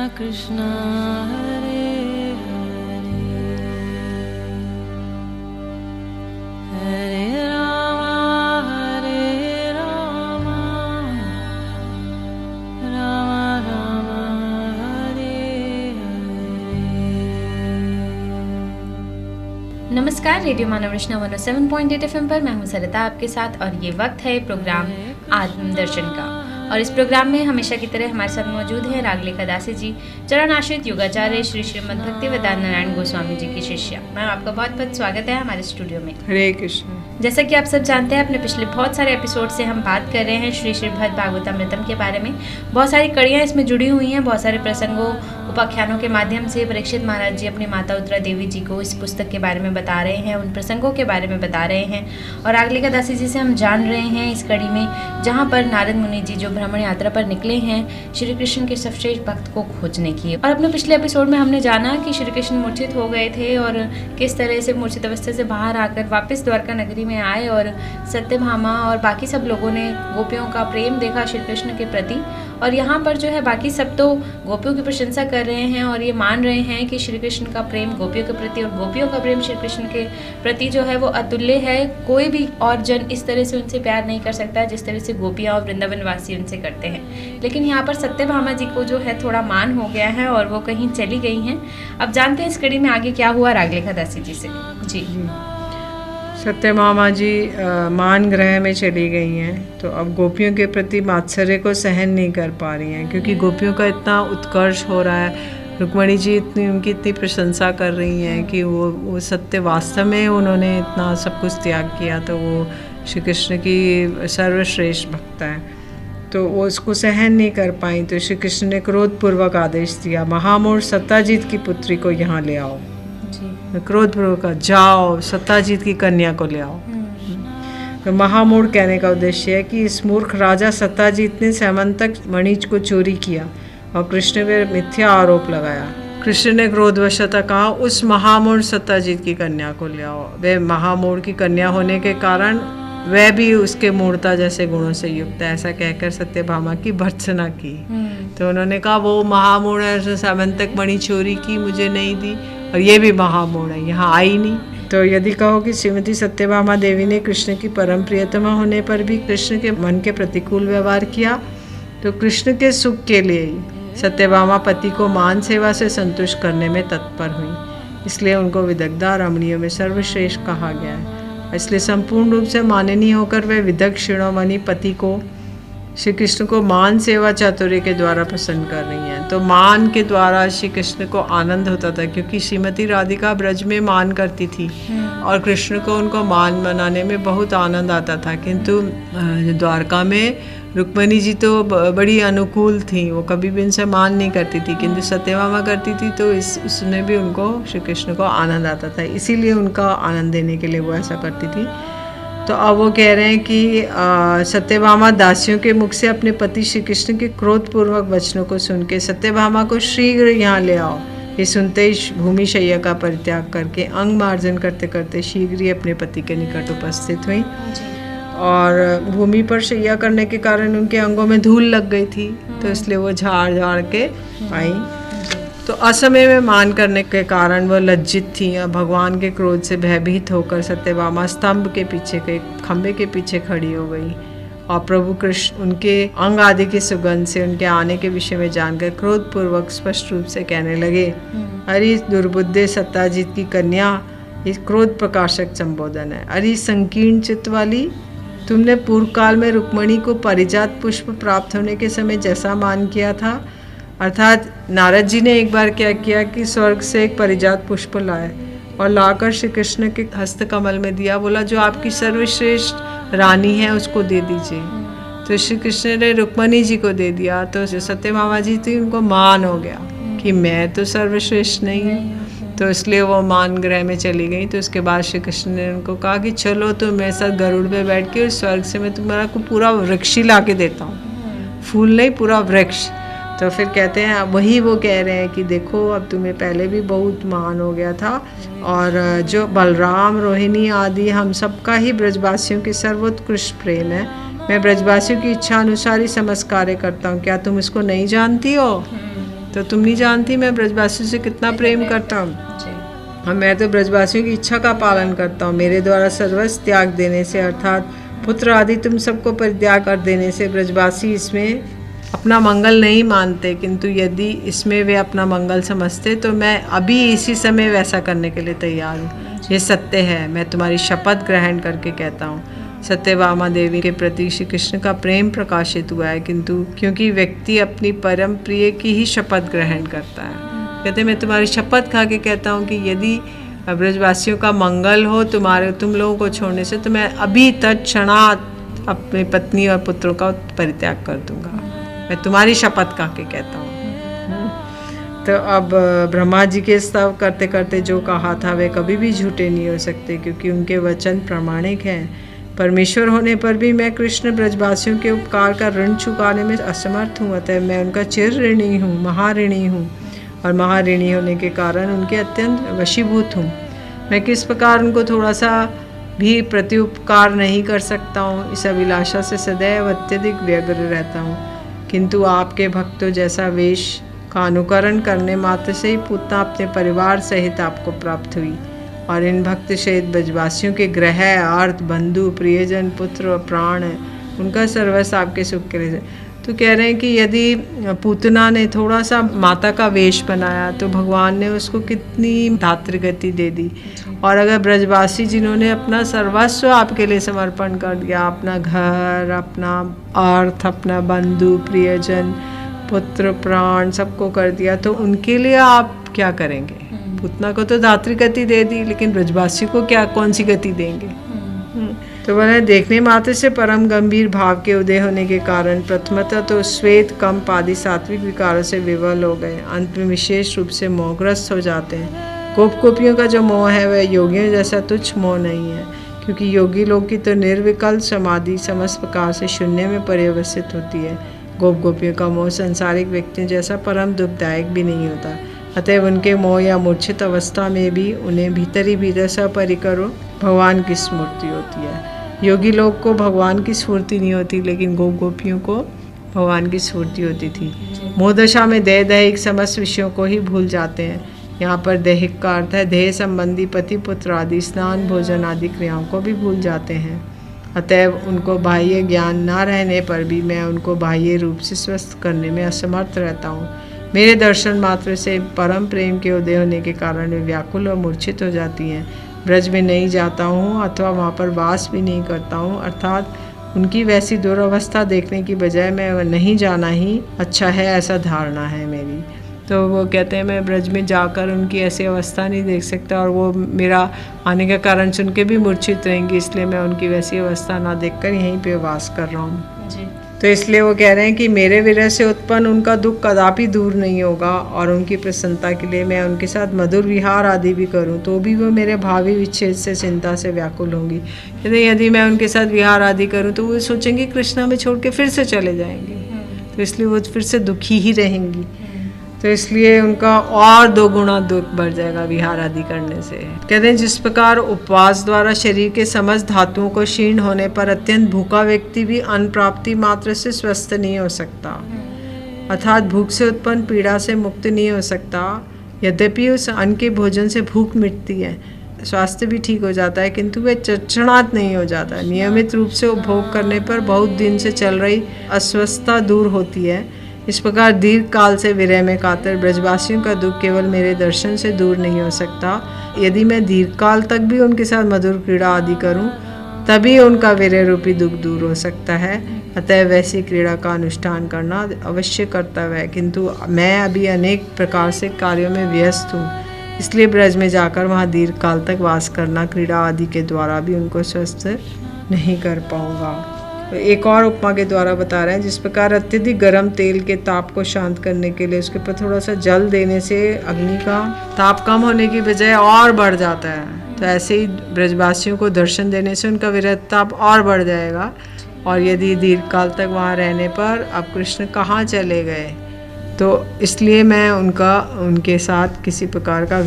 कृष्णा हरे हरे हरे राम राम राम हरे हरे। नमस्कार, रेडियो मानव वैष्णव 107.8 FM पर मैं हूं सरिता आपके साथ और ये वक्त है प्रोग्राम आत्मदर्शन का। और इस प्रोग्राम में हमेशा की तरह हमारे साथ मौजूद है रागलेखा दासी जी, चरण आश्रित योगाचार्य श्री श्रीमद् भक्ति वेदांत नारायण गोस्वामी जी की शिष्या। मैम, आपका बहुत बहुत स्वागत है हमारे स्टूडियो में। हरे कृष्ण। जैसा कि आप सब जानते हैं, अपने पिछले बहुत सारे एपिसोड से हम बात कर रहे हैं श्री श्रीमद् भागवतामृतम के बारे में। बहुत सारी कड़ियाँ इसमें जुड़ी हुई हैं, बहुत सारे प्रसंगों उपाख्यानों के माध्यम से परीक्षित महाराज जी अपनी माता उत्तरा देवी जी को इस पुस्तक के बारे में बता रहे हैं, उन प्रसंगों के बारे में बता रहे हैं। और रागलेखा दासी जी से हम जान रहे हैं इस कड़ी में, जहाँ पर नारद मुनि जी जो भ्रमण यात्रा पर निकले हैं श्री कृष्ण के सर्वश्रेष्ठ भक्त को खोजने की। और अपने पिछले एपिसोड में हमने जाना कि श्री कृष्ण मूर्छित हो गए थे और किस तरह से मूर्छित अवस्था से बाहर आकर वापस द्वारका नगरी में आए और सत्यभामा और बाकी सब लोगों ने गोपियों का प्रेम देखा श्री कृष्ण के प्रति। और यहाँ पर जो है बाकी सब तो गोपियों की प्रशंसा कर रहे हैं और ये मान रहे हैं कि श्री कृष्ण का प्रेम गोपियों के प्रति और गोपियों का प्रेम श्री कृष्ण के प्रति जो है वो अतुल्य है। कोई भी और जन इस तरह से उनसे प्यार नहीं कर सकता जिस तरह से गोपियाँ और वृंदावन वासी उनसे करते हैं। लेकिन यहाँ पर सत्यभामा जी को जो है थोड़ा मान हो गया है और वो कहीं चली गई हैं। अब जानते हैं इस कड़ी में आगे क्या हुआ रागलेखा दासी जी से। जी, सत्यभामा जी मान ग्रह में चली गई हैं, तो अब गोपियों के प्रति मात्सर्य को सहन नहीं कर पा रही हैं, क्योंकि गोपियों का इतना उत्कर्ष हो रहा है। रुक्मणी जी उनकी इतनी प्रशंसा कर रही हैं कि वो सत्य वास्तव में उन्होंने इतना सब कुछ त्याग किया, तो वो श्री कृष्ण की सर्वश्रेष्ठ भक्त हैं। तो वो उसको सहन नहीं कर पाई, तो श्री कृष्ण ने क्रोधपूर्वक आदेश दिया, महामूढ़ सत्ताजीत की पुत्री को यहाँ ले आओ। क्रोधपूर्वक जाओ, सत्ताजीत की कन्या को ले आओ। तो महामूढ़ कहने का उद्देश्य है कि इस मूर्ख राजा सत्ताजीत ने समंतक मणिज को चोरी किया और कृष्ण पर मिथ्या आरोप लगाया। कृष्ण ने क्रोधवशतः कहा, उस महामूढ़ सत्ताजीत की कन्या को ले आओ। वे महामूढ़ की कन्या होने के कारण वह भी उसके मूढ़ता जैसे गुणों से युक्त है, ऐसा कहकर सत्यभामा की भर्त्सना की। तो उन्होंने कहा, वो महामूढ़ है, उसने समंतक मणि चोरी की, मुझे नहीं दी, और ये भी महामूढ़ है, यहाँ आई नहीं। तो यदि कहो कि श्रीमती सत्यभामा देवी ने कृष्ण की परम प्रियतमा होने पर भी कृष्ण के मन के प्रतिकूल व्यवहार किया, तो कृष्ण के सुख के लिए ही सत्यभामा पति को मान सेवा से संतुष्ट करने में तत्पर हुई, इसलिए उनको विदग्धा रमणियों में सर्वश्रेष्ठ कहा गया है। इसलिए संपूर्ण रूप से माननीय होकर वे विदग्ध शिरोमणि पति को श्री कृष्ण को मान सेवा चातुर्य के द्वारा प्रसन्न कर रही हैं। तो मान के द्वारा श्री कृष्ण को आनंद होता था, क्योंकि श्रीमती राधिका ब्रज में मान करती थी और कृष्ण को उनको मान मनाने में बहुत आनंद आता था। किंतु द्वारका में रुक्मणी जी तो बड़ी अनुकूल थी, वो कभी भी इनसे मान नहीं करती थी, किंतु सत्यभामा करती थी, तो इसमें भी उनको श्री कृष्ण को आनंद आता था, इसीलिए उनका आनंद देने के लिए वो ऐसा करती थी। तो अब वो कह रहे हैं कि सत्यभामा दासियों के मुख से अपने पति श्री कृष्ण के क्रोधपूर्वक वचनों को सुन के सत्यभामा को शीघ्र यहाँ ले आओ। ये सुनते ही भूमि शैया का परित्याग करके अंग मार्जन करते करते शीघ्र ही अपने पति के निकट उपस्थित हुई। और भूमि पर शैया करने के कारण उनके अंगों में धूल लग गई थी, तो इसलिए वो झाड़ के आई। तो असमय में मान करने के कारण वह लज्जित थी और भगवान के क्रोध से भयभीत होकर सत्यभामा स्तंभ के पीछे के खंबे के पीछे खड़ी हो गई। और प्रभु कृष्ण उनके अंग आदि की सुगंध से उनके आने के विषय में जानकर क्रोधपूर्वक स्पष्ट रूप से कहने लगे, अरे दुर्बुद्धे सत्ताजीत की कन्या, इस क्रोध प्रकाशक संबोधन है। अरे संकीर्ण चित्त वाली, तुमने पूर्व काल में रुक्मणी को परिजात पुष्प प्राप्त होने के समय जैसा मान किया था, अर्थात नारद जी ने एक बार क्या किया कि स्वर्ग से एक परिजात पुष्प लाए और लाकर श्री कृष्ण के हस्त कमल में दिया, बोला जो आपकी सर्वश्रेष्ठ रानी है उसको दे दीजिए। तो श्री कृष्ण ने रुक्मणी जी को दे दिया, तो सत्यभामा जी थी, उनको मान हो गया कि मैं तो सर्वश्रेष्ठ नहीं हूँ, तो इसलिए वो मान ग्रह में चली गई। तो उसके बाद श्री कृष्ण ने उनको कहा कि चलो तुम मेरे साथ गरुड़ पे बैठ के स्वर्ग से मैं तुम्हारा को पूरा वृक्ष ही ला के देता हूँ, फूल नहीं पूरा वृक्ष। तो फिर कहते हैं, वही वो कह रहे हैं कि देखो अब तुम्हें पहले भी बहुत मान हो गया था, और जो बलराम रोहिणी आदि हम सबका ही ब्रजवासियों के सर्वोत्कृष्ट प्रेम है। मैं ब्रजवासियों की इच्छा अनुसार ही समस्त कार्य करता हूँ, क्या तुम इसको नहीं जानती हो? तो तुम नहीं जानती मैं ब्रजवासियों से कितना प्रेम करता हूँ। हाँ, मैं तो ब्रजवासियों की इच्छा का पालन करता हूँ। मेरे द्वारा सर्वस्व त्याग देने से अर्थात पुत्र आदि तुम सबको परित्याग कर देने से ब्रजवासी इसमें अपना मंगल नहीं मानते, किंतु यदि इसमें वे अपना मंगल समझते तो मैं अभी इसी समय वैसा करने के लिए तैयार हूँ। ये सत्य है, मैं तुम्हारी शपथ ग्रहण करके कहता हूँ। सत्यभामा देवी के प्रति श्री कृष्ण का प्रेम प्रकाशित हुआ है, किंतु क्योंकि व्यक्ति अपनी परम प्रिय की ही शपथ ग्रहण करता है। कहते मैं तुम्हारी शपथ खा के कहता हूँ कि यदि ब्रजवासियों का मंगल हो तुम लोगों को छोड़ने से, तो मैं अभी तत्क्षणात अपनी पत्नी और पुत्रों का परित्याग कर दूंगा। मैं तुम्हारी शपथ खा के कहता हूँ। तो अब ब्रह्मा जी के स्तव करते करते जो कहा था वे कभी भी झूठे नहीं हो सकते, क्योंकि उनके वचन प्रामाणिक हैं। परमेश्वर होने पर भी मैं कृष्ण ब्रजवासियों के उपकार का ऋण चुकाने में असमर्थ हूँ, अतः मैं उनका चिर ऋणी हूँ, महाऋणी हूँ, और महाऋणी होने के कारण उनके अत्यंत वशीभूत हूँ। मैं किस प्रकार उनको थोड़ा सा भी प्रत्युपकार नहीं कर सकता हूँ, इस अभिलाषा से सदैव अत्यधिक व्यग्र रहता हूँ। किंतु आपके भक्तों जैसा वेश का अनुकरण करने मात्र से ही पूतना अपने परिवार सहित आपको प्राप्त हुई, और इन भक्त सहित ब्रजवासियों के ग्रह, अर्थ, बंधु, प्रियजन, पुत्र और प्राण उनका सर्वस्व आपके सुख के लिए। तो कह रहे हैं कि यदि पूतना ने थोड़ा सा माता का वेश बनाया तो भगवान ने उसको कितनी धातृगति दे दी, और अगर ब्रजवासी जिन्होंने अपना सर्वस्व आपके लिए समर्पण कर दिया, अपना घर, अपना अर्थ, अपना बंधु, प्रियजन, पुत्र, प्राण सबको कर दिया, तो उनके लिए आप क्या करेंगे? पूतना को तो धातृगति दे दी, लेकिन ब्रजवासी को क्या कौन सी गति देंगे? तो बोले देखने मात्र से परम गंभीर भाव के उदय होने के कारण प्रथमतः तो श्वेत, कंप आदि सात्विक विकारों से विवल हो गए, अंत में विशेष रूप से मोहग्रस्त हो जाते हैं। गोप गोपियों का जो मोह है वह योगियों जैसा तुच्छ मोह नहीं है, क्योंकि योगी लोग की तो निर्विकल्प समाधि समस्त प्रकार से शून्य में पर्यवसित होती है। गोप गोपियों का मोह संसारिक व्यक्तियों जैसा परम दुखदायक भी नहीं होता, अतएव उनके मोह या मूर्छित अवस्था में भी उन्हें भीतर ही भीतर सपरिकरो भगवान की स्मृति होती है। योगी लोग को भगवान की स्फूर्ति नहीं होती, लेकिन गोप गोपियों को भगवान की स्फूर्ति होती थी। मोह दशा में दैहिक समस्त विषयों को ही भूल जाते हैं। यहाँ पर दैहिक का अर्थ है देह संबंधी पति पुत्र आदि, स्नान भोजन आदि क्रियाओं को भी भूल जाते हैं। अतएव उनको बाह्य ज्ञान न रहने पर भी मैं उनको बाह्य रूप से स्वस्थ करने में असमर्थ रहता हूँ। मेरे दर्शन मात्र से परम प्रेम के उदय होने के कारण वे व्याकुल और मूर्छित हो जाती हैं। ब्रज में नहीं जाता हूँ अथवा वहाँ पर वास भी नहीं करता हूँ, अर्थात उनकी वैसी दुरावस्था देखने की बजाय मैं नहीं जाना ही अच्छा है, ऐसा धारणा है मेरी। तो वो कहते हैं मैं ब्रज में जाकर उनकी ऐसी अवस्था नहीं देख सकता, और वो मेरा आने का कारण सुन के भी मूर्छित रहेंगी, इसलिए मैं उनकी वैसी अवस्था ना देखकर यहीं पे वास कर रहा हूँ जी। तो इसलिए वो कह रहे हैं कि मेरे विरह से उत्पन्न उनका दुख कदापि दूर नहीं होगा, और उनकी प्रसन्नता के लिए मैं उनके साथ मधुर विहार आदि भी करूं तो भी वो मेरे भावी विच्छेद से चिंता से व्याकुल होंगी। यदि मैं उनके साथ विहार आदि करूं तो वो सोचेंगे कृष्णा में छोड़ के फिर से चले जाएंगे, तो इसलिए वो फिर से दुखी ही रहेंगी। तो इसलिए उनका और 2 गुना दुख बढ़ जाएगा विहार आदि करने से। कहते हैं जिस प्रकार उपवास द्वारा शरीर के समस्त धातुओं को क्षीण होने पर अत्यंत भूखा व्यक्ति भी अन्न प्राप्ति मात्र से स्वस्थ नहीं हो सकता, अर्थात भूख से उत्पन्न पीड़ा से मुक्त नहीं हो सकता। यद्यपि उस अन्न के भोजन से भूख मिटती है, स्वास्थ्य भी ठीक हो जाता है, किंतु वह तत्क्षणात नहीं हो जाता। नियमित रूप से उपभोग करने पर बहुत दिन से चल रही अस्वस्थता दूर होती है। इस प्रकार दीर्घ काल से विरह में कातर ब्रजवासियों का दुख केवल मेरे दर्शन से दूर नहीं हो सकता। यदि मैं दीर्घ काल तक भी उनके साथ मधुर क्रीड़ा आदि करूं, तभी उनका विरह रूपी दुख दूर हो सकता है। अतः वैसी क्रीड़ा का अनुष्ठान करना अवश्य कर्तव्य है, किंतु मैं अभी अनेक प्रकार से कार्यों में व्यस्त हूँ, इसलिए ब्रज में जाकर वहाँ दीर्घ काल तक वास करना क्रीड़ा आदि के द्वारा भी उनको स्वस्थ नहीं कर पाऊँगा। तो एक और उपमा के द्वारा बता रहे हैं जिस प्रकार अत्यधिक गर्म तेल के ताप को शांत करने के लिए उसके ऊपर थोड़ा सा जल देने से अग्नि का ताप कम होने की बजाय और बढ़ जाता है, तो ऐसे ही ब्रजवासियों को दर्शन देने से उनका विरह ताप और बढ़ जाएगा। और यदि दीर्घ काल तक वहाँ रहने पर अब कृष्ण कहाँ चले गए, तो इसलिए मैं उनके साथ किसी प्रकार का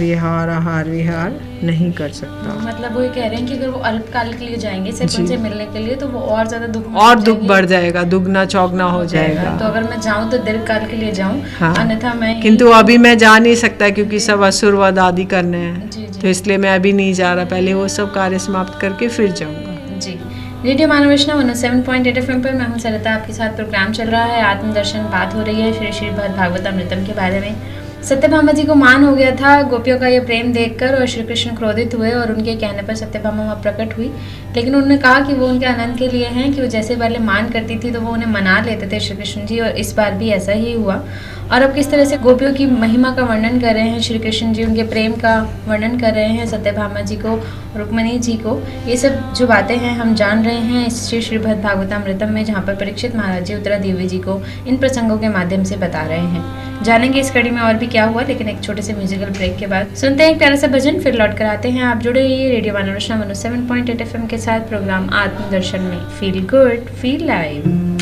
आहार विहार नहीं कर सकता। मतलब वो ये कह रहे हैं कि अगर वो अल्पकाल के लिए जाएंगे सिर्फ उनसे मिलने के लिए तो वो और ज़्यादा दुख बढ़ जाएगा, दुगना चौगना हो जाएगा। तो अगर मैं जाऊँ तो दीर्घकाल के लिए जाऊँ, हाँ। अन्यथा मैं किंतु अभी मैं जा नहीं सकता क्योंकि सब असुरवध आदि करने हैं, तो इसलिए मैं अभी नहीं जा रहा, पहले वो सब कार्य समाप्त करके फिर जाऊँगा। जी। रेडियो मानव वैष्णव 107.8 FM पर मैं हूँ सरिता, आपके साथ प्रोग्राम चल रहा है आत्मदर्शन। बात हो रही है श्री श्रीमद् भागवतामृतम के बारे में। सत्यभामा जी को मान हो गया था गोपियों का ये प्रेम देखकर और श्री कृष्ण क्रोधित हुए और उनके कहने पर सत्यभामा वहाँ प्रकट हुई। लेकिन उन्होंने कहा कि वो उनके आनंद के लिए हैं, कि वो जैसे पहले मान करती थी तो वो उन्हें मना लेते थे श्री कृष्ण जी, और इस बार भी ऐसा ही हुआ। और अब किस तरह से गोपियों की महिमा का वर्णन कर रहे हैं श्री कृष्ण जी, उनके प्रेम का वर्णन कर रहे हैं सत्यभामा जी को, रुक्मिणी जी को। ये सब जो बातें हैं हम जान रहे हैं इस श्री श्रीमद् भागवतामृतम में, जहाँ पर परीक्षित महाराज जी उत्तरा देवी जी को इन प्रसंगों के माध्यम से बता रहे हैं। जानेंगे इस कड़ी में और भी क्या हुआ, लेकिन एक छोटे से म्यूजिकल ब्रेक के बाद सुनते हैं एक प्यारा सा भजन, फिर लौट कर आते हैं। आप जुड़े रहिए रेडियो मानव वैष्णव 107.8 FM के साथ प्रोग्राम आत्मदर्शन में। Feel good, feel live.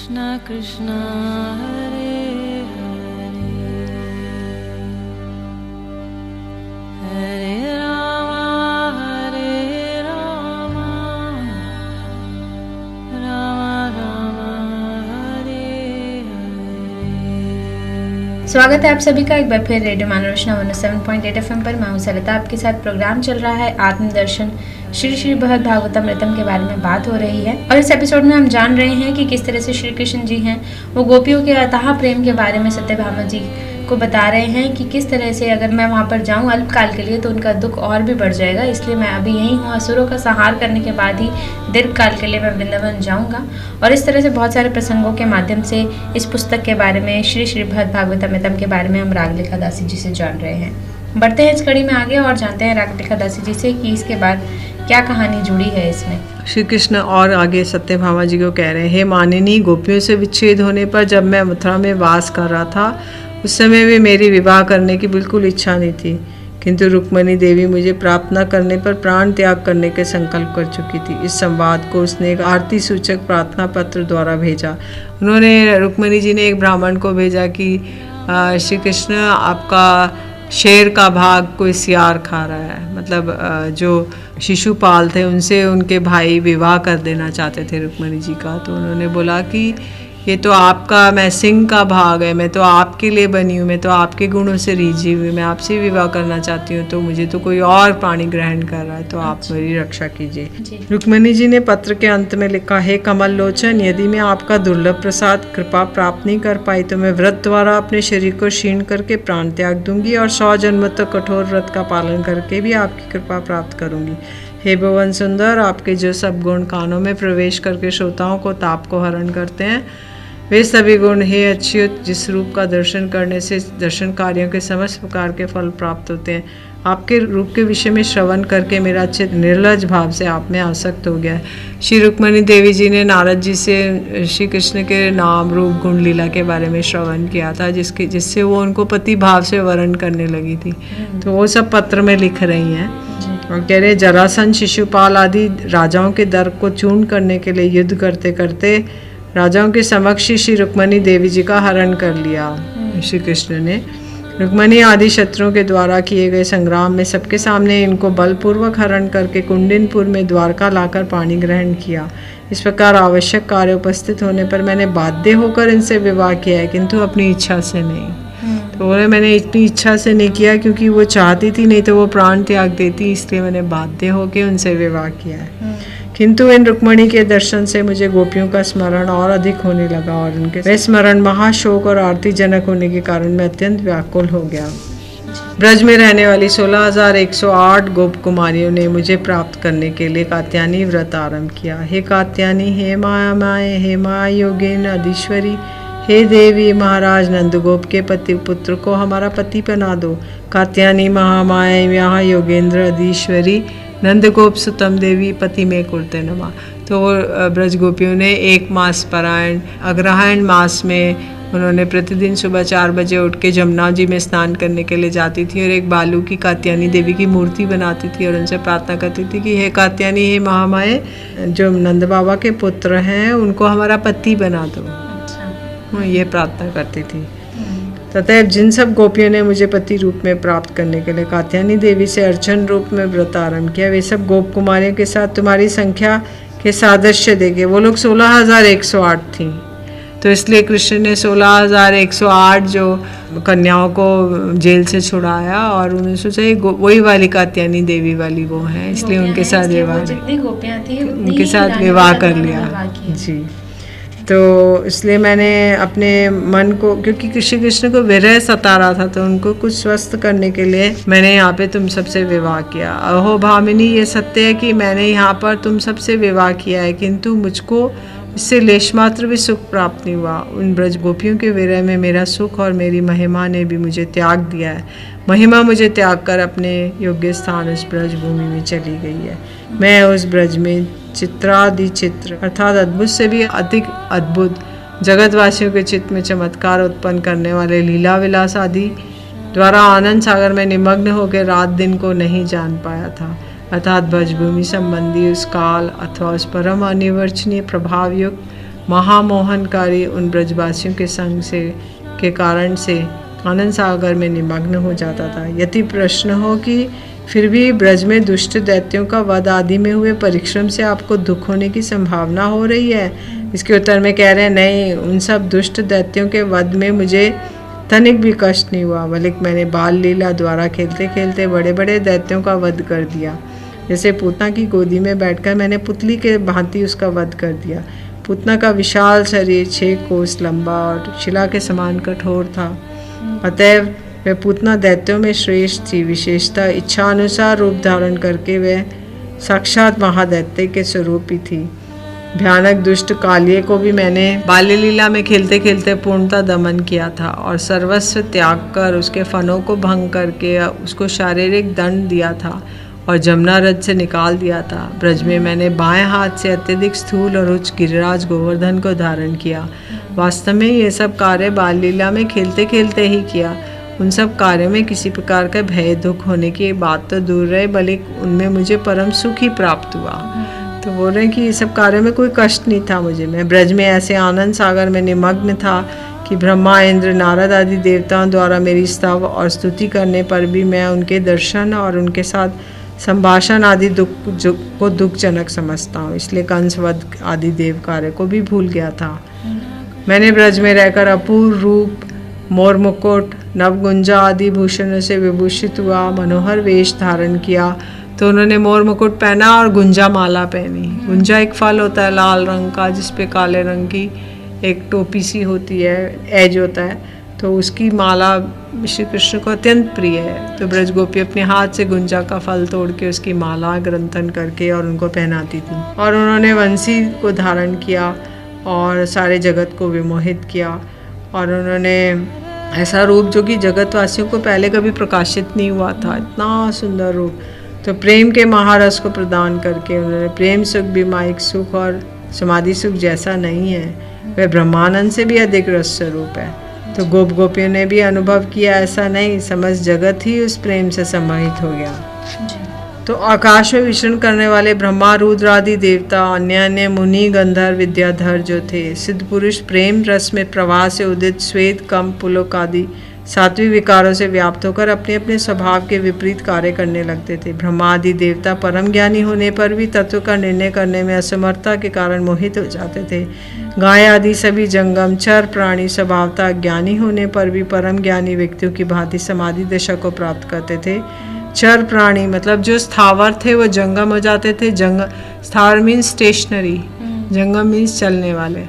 Krishna Krishna Hare Hare Hare Rama Rama Rama Hare Hare। स्वागत है आप सभी का एक बार फिर रेडियो मानवरचना 107.8 FM पर। मैं हूं सरिता, आपके साथ प्रोग्राम चल रहा है आत्मदर्शन। श्री श्री भगवद भागवतामृतम के बारे में बात हो रही है और इस एपिसोड में हम जान रहे हैं कि किस तरह से श्री कृष्ण जी हैं वो गोपियों के अथाह प्रेम के बारे में सत्यभामा जी को बता रहे हैं कि किस तरह से अगर मैं वहाँ पर जाऊँ अल्पकाल के लिए तो उनका दुख और भी बढ़ जाएगा, इसलिए मैं अभी यहीं हूँ। असुरों का संहार करने के बाद ही दीर्घकाल के लिए मैं वृंदावन जाऊँगा। और इस तरह से बहुत सारे प्रसंगों के माध्यम से इस पुस्तक के बारे में श्री श्री भगवद भागवतामृतम के बारे में हम रागलिखा दासी जी से जान रहे हैं। बढ़ते हैं इस कड़ी में आगे और जानते हैं रागलिखा दासी जी से कि इसके बाद क्या कहानी जुड़ी है इसमें। श्री कृष्ण और आगे सत्यभामा जी को कह रहे हैं, हे मानिनी, गोपियों से विच्छेद होने पर जब मैं मथुरा में वास कर रहा था उस समय भी मेरी विवाह करने की बिल्कुल इच्छा नहीं थी, किंतु रुक्मिणी देवी मुझे प्राप्त न करने पर प्राण त्याग करने के संकल्प कर चुकी थी। इस संवाद को उसने एक आरती सूचक प्रार्थना पत्र द्वारा भेजा। उन्होंने रुक्मिणी जी ने एक ब्राह्मण को भेजा कि श्री कृष्ण आपका शेर का भाग कोई सियार खा रहा है, मतलब जो शिशुपाल थे उनसे उनके भाई विवाह कर देना चाहते थे रुक्मिणी जी का। तो उन्होंने बोला कि ये तो आपका, मैं सिंह का भाग है, मैं तो आपके लिए बनी हूँ, मैं तो आपके गुणों से रीझी हुई, मैं आपसे विवाह करना चाहती हूँ, तो मुझे तो कोई और प्राणी ग्रहण कर रहा है, तो आप मेरी रक्षा कीजिए। रुक्मिणी जी ने पत्र के अंत में लिखा, हे कमल लोचन, यदि मैं आपका दुर्लभ प्रसाद कृपा प्राप्त नहीं कर पाई तो मैं व्रत द्वारा अपने शरीर को क्षीण करके प्राण त्याग दूंगी और 100 जन्म तक कठोर व्रत का पालन करके भी आपकी कृपा प्राप्त करूंगी। हे भुवन सुंदर, आपके जो सब गुण कानों में प्रवेश करके श्रोताओं को ताप को हरण करते हैं, वे सभी गुण हे अच्युत, जिस रूप का दर्शन करने से दर्शन कार्यों के समस्त प्रकार के फल प्राप्त होते हैं, आपके रूप के विषय में श्रवण करके मेरा चित्त निर्लज भाव से आप में आसक्त हो गया है। श्री रुक्मिणी देवी जी ने नारद जी से श्री कृष्ण के नाम रूप गुण लीला के बारे में श्रवण किया था, जिससे वो उनको पति भाव से वर्ण करने लगी थी। तो वो सब पत्र में लिख रही हैं और कह रहे, जरासंध शिशुपाल आदि राजाओं के दर्प को चूर्ण करने के लिए युद्ध करते करते राजाओं के समक्ष श्री रुक्मिणी देवी जी का हरण कर लिया। श्री कृष्ण ने रुक्मिणी आदि शत्रुओं के द्वारा किए गए संग्राम में सबके सामने इनको बलपूर्वक हरण करके कुंडिनपुर में द्वारका लाकर पानी ग्रहण किया। इस प्रकार आवश्यक कार्य उपस्थित होने पर मैंने बाध्य होकर इनसे विवाह किया है, किंतु अपनी इच्छा से नहीं। तो बोले, मैंने इतनी इच्छा से नहीं किया क्योंकि वो चाहती थी, नहीं तो वो प्राण त्याग देती, इसलिए मैंने बाध्य होकर उनसे विवाह किया है। किंतु इन रुक्मिणी के दर्शन से मुझे गोपियों का स्मरण और अधिक होने लगा और उनके वे स्मरण महाशोक और आरतीजनक होने के कारण मैं अत्यंत व्याकुल हो गया। ब्रज में रहने वाली 16,108 गोप कुमारियों ने मुझे प्राप्त करने के लिए कात्यायनी व्रत आरंभ किया। हे कात्यायनी, हे माया माए, हे माया योगिन अधीश्वरी, हे देवी, महाराज नंदगोप के पति पुत्र को हमारा पति बना दो। कात्यायनी महामाया यहाँ योगेंद्र अधीश्वरी नंदगोप सुतम देवी पति में कुरते नमा। तो ब्रज गोपियों ने 1 मास परायण अग्रहायण मास में उन्होंने प्रतिदिन सुबह 4 बजे उठ के जमुना जी में स्नान करने के लिए जाती थी और एक बालू की कात्यायनी देवी की मूर्ति बनाती थी और उनसे प्रार्थना करती थी कि हे कात्यायनी, हे महामाए, जो नंद बाबा के पुत्र हैं उनको हमारा पति बना दो। ये प्रार्थना करती थी। तथा जिन सब गोपियों ने मुझे पति रूप में प्राप्त करने के लिए कात्यायनी देवी से अर्चन रूप में व्रत आरंभ किया, वे सब गोप कुमारियों के साथ तुम्हारी संख्या के सादृश्य देखे। वो लोग 16,108 थी, तो इसलिए कृष्ण ने 16,108 जो कन्याओं को जेल से छुड़ाया और उन्होंने सोचा वही वाली कात्यायनी देवी वाली वो हैं, इसलिए उनके साथ विवाह कर लिया जी। तो इसलिए मैंने अपने मन को, क्योंकि श्री कृष्ण को विरह सता रहा था, तो उनको कुछ स्वस्थ करने के लिए मैंने यहाँ पे तुम सबसे विवाह किया। अहो भामिनी, ये सत्य है कि मैंने यहाँ पर तुम सबसे विवाह किया है, किंतु मुझको इससे लेश मात्र भी सुख प्राप्त नहीं हुआ। उन ब्रज गोपियों के विरह में मेरा सुख और मेरी महिमा ने भी मुझे त्याग दिया है। महिमा मुझे त्याग कर अपने योग्य स्थान उस ब्रज भूमि में चली गई है। मैं उस ब्रज में चित्रादि चित्र अर्थात अद्भुत से भी अधिक अद्भुत जगतवासियों के चित्त में चमत्कार उत्पन्न करने वाले लीला विलास आदि द्वारा आनंद सागर में निमग्न होकर रात दिन को नहीं जान पाया था। अर्थात ब्रजभूमि संबंधी उस काल अथवा उस परम अनिवर्चनीय प्रभाव युक्त महामोहनकारी उन ब्रजवासियों के संग से के कारण से आनंद सागर में निमग्न हो जाता था। यदि प्रश्न हो कि फिर भी ब्रज में दुष्ट दैत्यों का वध आदि में हुए परिश्रम से आपको दुख होने की संभावना हो रही है, इसके उत्तर में कह रहे हैं नहीं, उन सब दुष्ट दैत्यों के वध में मुझे तनिक भी कष्ट नहीं हुआ, बल्कि मैंने बाल लीला द्वारा खेलते खेलते बड़े बड़े दैत्यों का वध कर दिया। जैसे पूतना की गोदी में बैठकर मैंने पुतली के भांति उसका वध कर दिया। पूतना का विशाल शरीर 6 कोस लंबा और शिला के समान कठोर था, अतएव वह पूतना दैत्यों में श्रेष्ठ थी। विशेषता इच्छा अनुसार रूप धारण करके वह साक्षात महादैत्य के स्वरूप ही थी। भयानक दुष्ट कालिये को भी मैंने बाल्य लीला में खेलते खेलते पूर्णतः दमन किया था और सर्वस्व त्याग कर उसके फनों को भंग करके उसको शारीरिक दंड दिया था और जमुना रथ से निकाल दिया था। ब्रज में मैंने बाएं हाथ से अत्यधिक स्थूल और उच्च गिरिराज गोवर्धन को धारण किया। वास्तव में ये सब कार्य बाल लीला में खेलते खेलते ही किया। उन सब कार्यों में किसी प्रकार का भय दुख होने की बात तो दूर रहे, बल्कि उनमें मुझे परम सुख ही प्राप्त हुआ। तो बोल रहे हैं कि ये सब कार्यों में कोई कष्ट नहीं था मुझे। मैं ब्रज में ऐसे आनंद सागर में निमग्न था कि ब्रह्मा, इंद्र, नारद आदि देवताओं द्वारा मेरी स्तव और स्तुति करने पर भी मैं उनके दर्शन और उनके साथ संभाषण आदि दुखजनक समझता हूँ, इसलिए कंसवध आदि देव कार्य को भी भूल गया था। मैंने ब्रज में रहकर अपूर्व रूप, मोर मुकुट, नवगुंजा आदि भूषणों से विभूषित हुआ, मनोहर वेश धारण किया। तो उन्होंने मोर मुकुट पहना और गुंजा माला पहनी। गुंजा एक फल होता है लाल रंग का, जिसपे काले रंग की एक टोपी सी होती है, एज होता है, तो उसकी माला श्री कृष्ण को अत्यंत प्रिय है। तो ब्रज गोपी अपने हाथ से गुंजा का फल तोड़ के उसकी माला ग्रंथन करके और उनको पहनाती थी। और उन्होंने वंशी को धारण किया और सारे जगत को विमोहित किया। और उन्होंने ऐसा रूप जो कि जगतवासियों को पहले कभी प्रकाशित नहीं हुआ था, इतना सुंदर रूप। तो प्रेम के महारस को प्रदान करके उन्होंने प्रेम सुख भी माइक सुख और समाधि सुख जैसा नहीं है, वह ब्रह्मानंद से भी अधिक रस स्वरूप है। तो गोप गोपियों ने भी अनुभव किया, ऐसा नहीं, समस्त जगत ही उस प्रेम से सम्मोहित हो गया। तो आकाश में विचरण करने वाले ब्रह्मा, रुद्र आदि देवता, अन्य अन्य मुनि, गंधर्व, विद्याधर जो थे, सिद्ध पुरुष प्रेम रस में प्रवाह से उदित श्वेत, कंप, पुलक आदि सात्विक विकारों से व्याप्त होकर अपने अपने स्वभाव के विपरीत कार्य करने लगते थे। ब्रह्मा आदि देवता परम ज्ञानी होने पर भी तत्व का निर्णय करने में असमर्थता के कारण मोहित हो जाते थे। गाय आदि सभी जंगम चर प्राणी स्वभावतः ज्ञानी होने पर भी परम ज्ञानी व्यक्तियों की भांति समाधि दशा को प्राप्त करते थे। चर प्राणी मतलब जो स्थावर थे वो जंगम हो जाते थे। स्थावर मीन्स स्टेशनरी, जंगम मीन्स चलने वाले।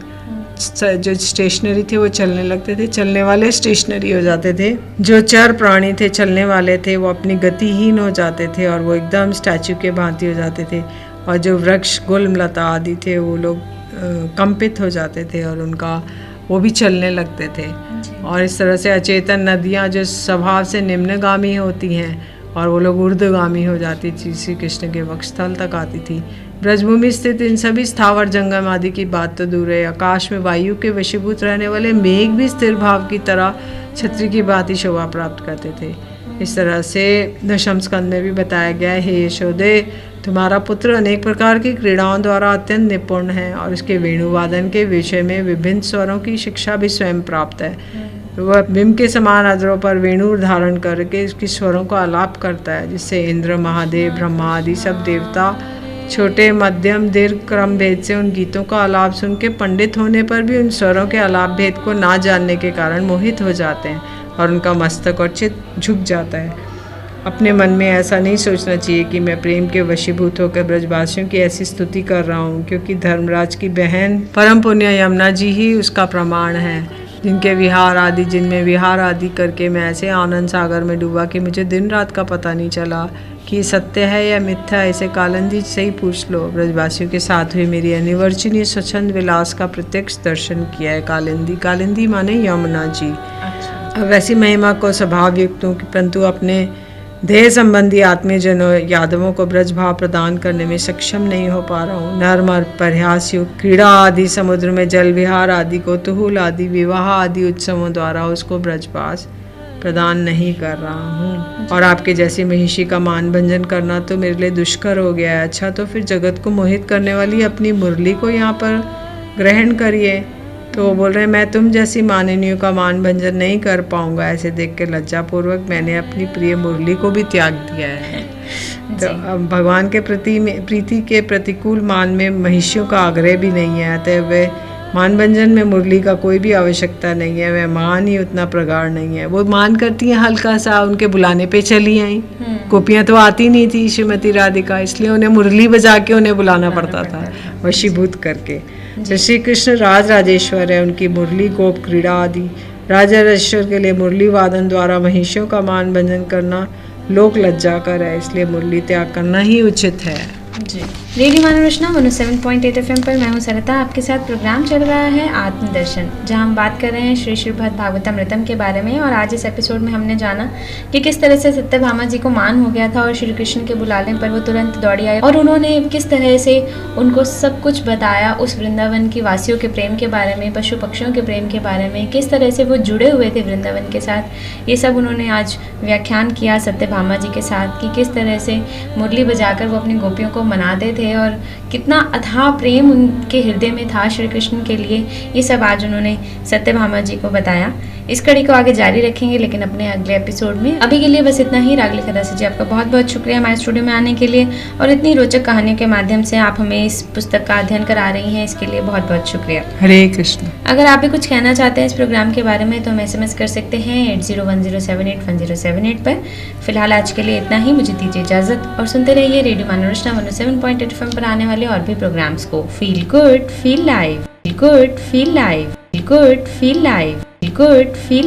जो स्टेशनरी थे वो चलने लगते थे, चलने वाले स्टेशनरी हो जाते थे। जो चर प्राणी थे, चलने वाले थे, वो अपनी गतिहीन हो जाते थे और वो एकदम स्टैचू के भांति हो जाते थे। और जो वृक्ष गुल्म लता आदि थे वो लोग कंपित हो जाते थे और उनका वो भी चलने लगते थे। और इस तरह से अचेतन नदियाँ जो स्वभाव से निम्नगामी होती हैं और वो लोग ऊर्ध्वगामी हो जाती थी, श्री कृष्ण के वक्षस्थल तक आती थी। ब्रजभूमि स्थित इन सभी स्थावर जंगम आदि की बात तो दूर है, आकाश में वायु के वशीभूत रहने वाले मेघ भी स्थिर भाव की तरह छत्री की भांति शोभा प्राप्त करते थे। इस तरह से दशम स्कंद में भी बताया गया है, हे यशोदे, तुम्हारा पुत्र अनेक प्रकार की क्रीड़ाओं द्वारा अत्यंत निपुण है और उसके वेणुवादन के विषय में विभिन्न स्वरों की शिक्षा भी स्वयं प्राप्त है। वह बिंब के समान अधरों पर वेणु धारण करके इसकी स्वरों का आलाप करता है, जिससे इंद्र, महादेव, ब्रह्मा आदि सब देवता छोटे मध्यम दीर्घ क्रम भेद से उन गीतों का आलाप सुन के पंडित होने पर भी उन स्वरों के आलाप भेद को ना जानने के कारण मोहित हो जाते हैं और उनका मस्तक और चित्त झुक जाता है। अपने मन में ऐसा नहीं सोचना चाहिए कि मैं प्रेम के वशीभूत होकर ब्रजवासियों की ऐसी स्तुति कर रहा हूँ, क्योंकि धर्मराज की बहन परम पुण्य यमुना जी ही उसका प्रमाण है, जिनमें विहार आदि करके मैं ऐसे आनंद सागर में डूबा कि मुझे दिन रात का पता नहीं चला कि सत्य है या मिथ्या। ऐसे कालिंदी से ही पूछ लो। ब्रजवासियों के साथ हुई मेरी अनिवर्चनीय स्वच्छंद विलास का प्रत्यक्ष दर्शन किया है। कालिंदी माने यमुना जी। अब वैसी महिमा को स्वभाव युक्त हूँ, परंतु अपने देह संबंधी आत्मीय जनों यादवों को ब्रज भाव प्रदान करने में सक्षम नहीं हो पा रहा हूँ। नर्म प्रयास युक्त क्रीड़ा आदि, समुद्र में जल विहार आदि, कौतूहल आदि, विवाह आदि उत्सवों द्वारा उसको ब्रजवास प्रदान नहीं कर रहा हूँ। और आपके जैसी महिषी का मान भंजन करना तो मेरे लिए दुष्कर हो गया है। अच्छा, तो फिर जगत को मोहित करने वाली अपनी मुरली को यहाँ पर ग्रहण करिए। तो वो बोल रहे हैं मैं तुम जैसी माननीयों का मान भंजन नहीं कर पाऊंगा। ऐसे देख के लज्जापूर्वक मैंने अपनी प्रिय मुरली को भी त्याग दिया है। तो अब भगवान के प्रति प्रीति के प्रतिकूल मान में महिषियों का आग्रह भी नहीं है, अतः वे मान भंजन में मुरली का कोई भी आवश्यकता नहीं है। वह मान ही उतना प्रगाढ़ नहीं है। वो मान करती हैं हल्का सा, उनके बुलाने पे चली आई। गोपियाँ तो आती नहीं थी श्रीमती राधिका, इसलिए उन्हें मुरली बजा के उन्हें बुलाना पड़ता था, वशीभूत करके। तो श्री कृष्ण राज राजेश्वर है, उनकी मुरली गोप क्रीड़ा आदि राजा राजेश्वर के लिए मुरली वादन द्वारा महिषियों का मान भंजन करना लोक लज्जा कर है, इसलिए मुरली त्याग करना ही उचित है। जी, रेडियो मानवरचना 107.8 FM पर मैं हूँ सरिता। आपके साथ प्रोग्राम चल रहा है आत्मदर्शन, जहाँ हम बात कर रहे हैं श्री श्रीमद् भागवतामृतम के बारे में। और आज इस एपिसोड में हमने जाना कि किस तरह से सत्यभामा जी को मान हो गया था और श्री कृष्ण के बुलाने पर वो तुरंत दौड़ी आई और उन्होंने किस तरह से उनको सब कुछ बताया, उस वृंदावन की वासियों के प्रेम के बारे में, पशु पक्षियों के प्रेम के बारे में, किस तरह से वो जुड़े हुए थे वृंदावन के साथ। ये सब उन्होंने आज व्याख्यान किया सत्यभामा जी के साथ कि किस तरह से मुरली बजाकर वो अपनी गोपियों को मनाते थे और कितना अथाह प्रेम उनके हृदय में था श्री कृष्ण के लिए। ये सब आज उन्होंने सत्यभामा जी को बताया। इस कड़ी को आगे जारी रखेंगे लेकिन अपने अगले एपिसोड में। अभी के लिए बस इतना ही। रागली खदासी जी, आपका बहुत बहुत शुक्रिया हमारे स्टूडियो में आने के लिए और इतनी रोचक कहानियों के माध्यम से आप हमें इस पुस्तक का अध्ययन करा रही हैं, इसके लिए बहुत बहुत शुक्रिया। हरे कृष्ण। अगर आप भी कुछ कहना चाहते हैं इस प्रोग्राम के बारे में तो हम SMS कर सकते हैं 8010781078 पर। फिलहाल आज के लिए इतना ही, मुझे दीजिए इजाजत और सुनते रहिए रेडियो मानवरचना 107.8 FM पर आने वाले और भी प्रोग्राम्स को। Feel good, feel live, feel good, feel live, feel good, feel live, feel good, feel